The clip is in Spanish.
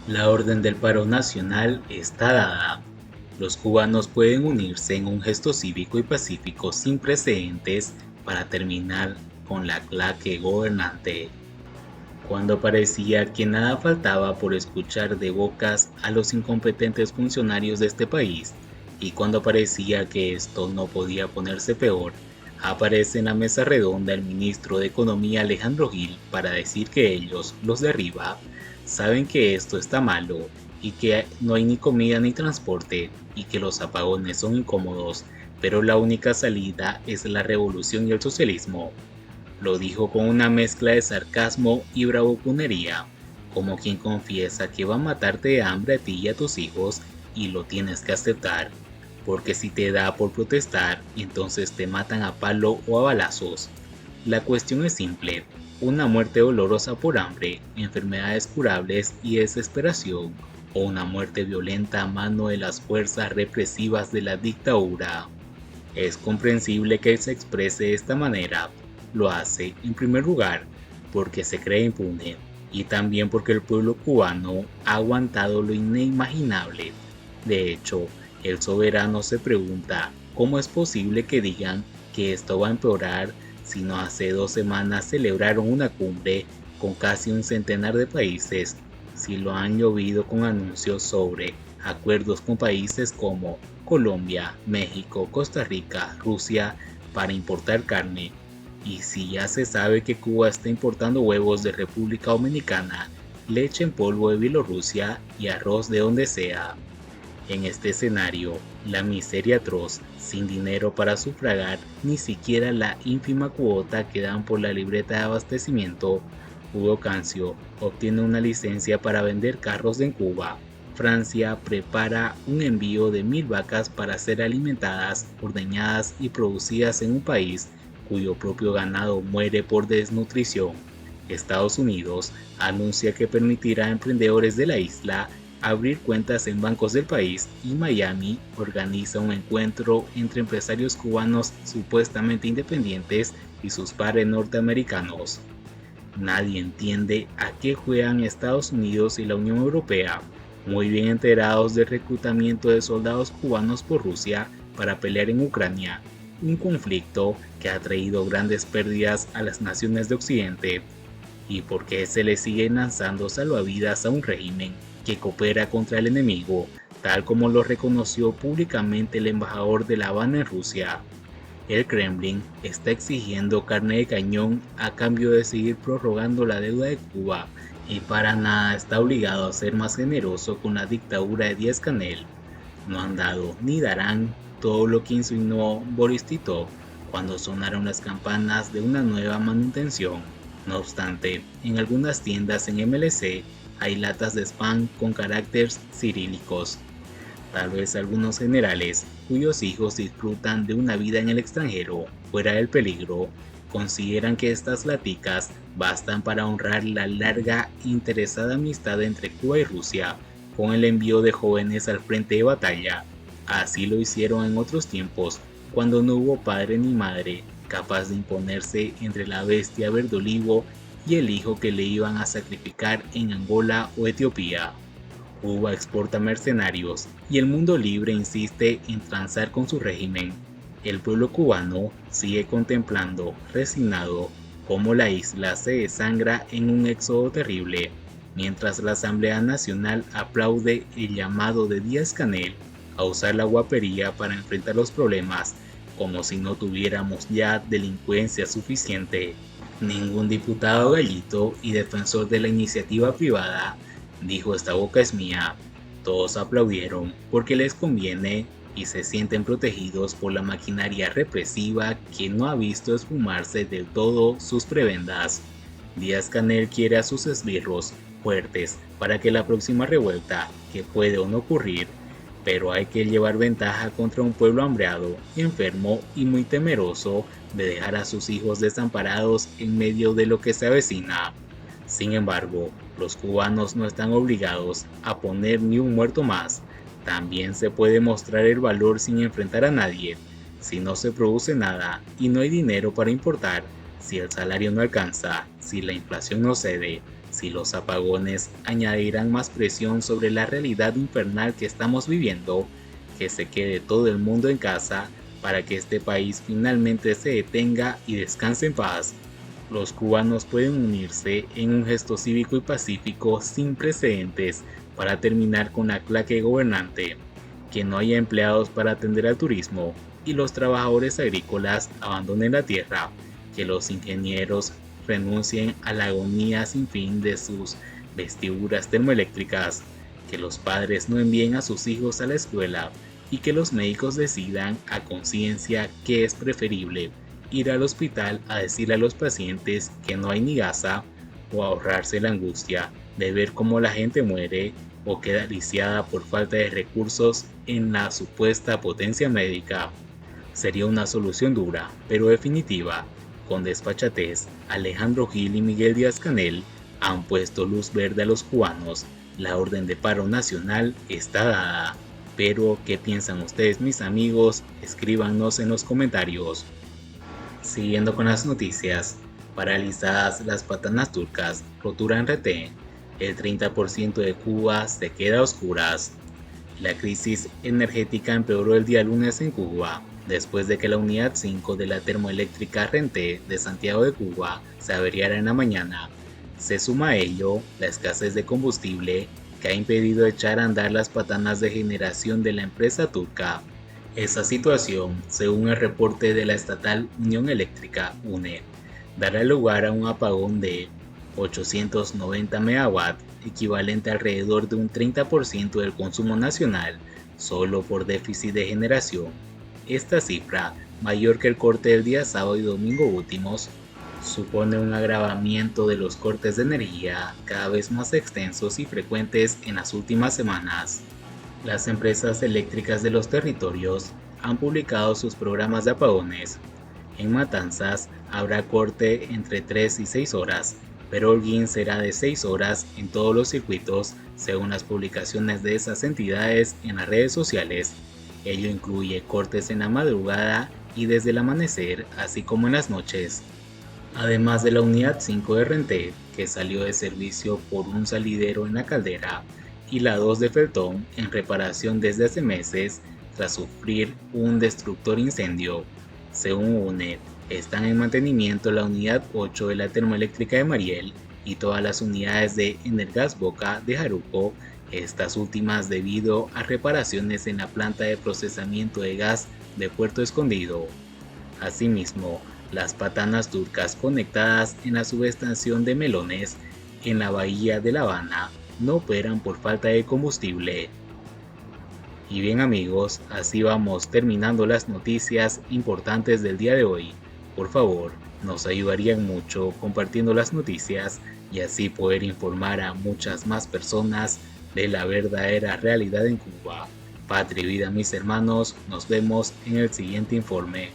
La orden del paro nacional está dada. Los cubanos pueden unirse en un gesto cívico y pacífico sin precedentes para terminar con la claque gobernante. Cuando parecía que nada faltaba por escuchar de bocas a los incompetentes funcionarios de este país, y cuando parecía que esto no podía ponerse peor, aparece en la mesa redonda el ministro de Economía Alejandro Gil para decir que ellos, los de arriba, saben que esto está malo y que no hay ni comida ni transporte y que los apagones son incómodos, pero la única salida es la revolución y el socialismo. Lo dijo con una mezcla de sarcasmo y bravuconería, como quien confiesa que va a matarte de hambre a ti y a tus hijos y lo tienes que aceptar, porque si te da por protestar, entonces te matan a palo o a balazos. La cuestión es simple: una muerte dolorosa por hambre, enfermedades curables y desesperación, o una muerte violenta a mano de las fuerzas represivas de la dictadura. Es comprensible que se exprese de esta manera. Lo hace, en primer lugar, porque se cree impune, y también porque el pueblo cubano ha aguantado lo inimaginable. De hecho, el soberano se pregunta cómo es posible que digan que esto va a empeorar si no hace 2 semanas celebraron una cumbre con casi un centenar de países, si lo han llovido con anuncios sobre acuerdos con países como Colombia, México, Costa Rica, Rusia para importar carne, y si ya se sabe que Cuba está importando huevos de República Dominicana, leche en polvo de Bielorrusia y arroz de donde sea. En este escenario, la miseria atroz, sin dinero para sufragar ni siquiera la ínfima cuota que dan por la libreta de abastecimiento, Hugo Cancio obtiene una licencia para vender carros en Cuba. Francia prepara un envío de 1000 vacas para ser alimentadas, ordeñadas y producidas en un país cuyo propio ganado muere por desnutrición. Estados Unidos anuncia que permitirá a emprendedores de la isla abrir cuentas en bancos del país, y Miami organiza un encuentro entre empresarios cubanos supuestamente independientes y sus pares norteamericanos. Nadie entiende a qué juegan Estados Unidos y la Unión Europea, muy bien enterados del reclutamiento de soldados cubanos por Rusia para pelear en Ucrania, un conflicto que ha traído grandes pérdidas a las naciones de Occidente, y por qué se le sigue lanzando salvavidas a un régimen que coopera contra el enemigo, tal como lo reconoció públicamente el embajador de La Habana en Rusia. El Kremlin está exigiendo carne de cañón a cambio de seguir prorrogando la deuda de Cuba, y para nada está obligado a ser más generoso con la dictadura de Díaz-Canel. No han dado ni darán todo lo que insinuó Boris Tito cuando sonaron las campanas de una nueva manutención. No obstante, en algunas tiendas en MLC hay latas de spam con caracteres cirílicos. Tal vez algunos generales, cuyos hijos disfrutan de una vida en el extranjero, fuera del peligro, consideran que estas laticas bastan para honrar la larga e interesada amistad entre Cuba y Rusia, con el envío de jóvenes al frente de batalla. Así lo hicieron en otros tiempos, cuando no hubo padre ni madre capaz de imponerse entre la bestia verde olivo y el hijo que le iban a sacrificar en Angola o Etiopía. Cuba exporta mercenarios y el mundo libre insiste en transar con su régimen. El pueblo cubano sigue contemplando, resignado, cómo la isla se desangra en un éxodo terrible, mientras la Asamblea Nacional aplaude el llamado de Díaz-Canel a usar la guapería para enfrentar los problemas, como si no tuviéramos ya delincuencia suficiente. Ningún diputado gallito y defensor de la iniciativa privada dijo "esta boca es mía". Todos aplaudieron porque les conviene y se sienten protegidos por la maquinaria represiva que no ha visto esfumarse del todo sus prebendas. Díaz-Canel quiere a sus esbirros fuertes para que la próxima revuelta, que puede o no ocurrir, pero hay que llevar ventaja contra un pueblo hambriado, enfermo y muy temeroso de dejar a sus hijos desamparados en medio de lo que se avecina. Sin embargo, los cubanos no están obligados a poner ni un muerto más. También se puede mostrar el valor sin enfrentar a nadie. Si no se produce nada y no hay dinero para importar, si el salario no alcanza, si la inflación no cede, si los apagones añadirán más presión sobre la realidad infernal que estamos viviendo, que se quede todo el mundo en casa para que este país finalmente se detenga y descanse en paz. Los cubanos pueden unirse en un gesto cívico y pacífico sin precedentes para terminar con la claque gobernante, que no haya empleados para atender al turismo y los trabajadores agrícolas abandonen la tierra, que los ingenieros renuncien a la agonía sin fin de sus vestiduras termoeléctricas, que los padres no envíen a sus hijos a la escuela y que los médicos decidan a conciencia que es preferible ir al hospital a decirle a los pacientes que no hay ni gasa o ahorrarse la angustia de ver cómo la gente muere o queda lisiada por falta de recursos en la supuesta potencia médica. Sería una solución dura, pero definitiva. Con desfachatez, Alejandro Gil y Miguel Díaz-Canel han puesto luz verde a los cubanos. La orden de paro nacional está dada. Pero, ¿qué piensan ustedes, mis amigos? Escríbanos en los comentarios. Siguiendo con las noticias, paralizadas las patanas turcas, rotura en RT, el 30% de Cuba se queda a oscuras. La crisis energética empeoró el día lunes en Cuba, después de que la unidad 5 de la termoeléctrica Renté de Santiago de Cuba se averiara en la mañana. Se suma a ello la escasez de combustible que ha impedido echar a andar las patanas de generación de la empresa turca. Esa situación, según el reporte de la estatal Unión Eléctrica UNE, dará lugar a un apagón de 890 MW, equivalente a alrededor de un 30% del consumo nacional, solo por déficit de generación. Esta cifra, mayor que el corte del día sábado y domingo últimos, supone un agravamiento de los cortes de energía cada vez más extensos y frecuentes en las últimas semanas. Las empresas eléctricas de los territorios han publicado sus programas de apagones. En Matanzas habrá corte entre 3 y 6 horas, pero Holguín será de 6 horas en todos los circuitos, según las publicaciones de esas entidades en las redes sociales. Ello incluye cortes en la madrugada y desde el amanecer, así como en las noches. Además de la unidad 5 de Renté, que salió de servicio por un salidero en la caldera, y la 2 de Feltón en reparación desde hace meses tras sufrir un destructor incendio. Según UNED, están en mantenimiento la unidad 8 de la termoeléctrica de Mariel y todas las unidades de Energas Boca de Jaruco, estas últimas debido a reparaciones en la planta de procesamiento de gas de Puerto Escondido. Asimismo, las patanas turcas conectadas en la subestación de Melones en la bahía de La Habana no operan por falta de combustible. Y bien amigos, así vamos terminando las noticias importantes del día de hoy. Por favor, nos ayudarían mucho compartiendo las noticias y así poder informar a muchas más personas de la verdadera realidad en Cuba. Patria y vida mis hermanos, nos vemos en el siguiente informe.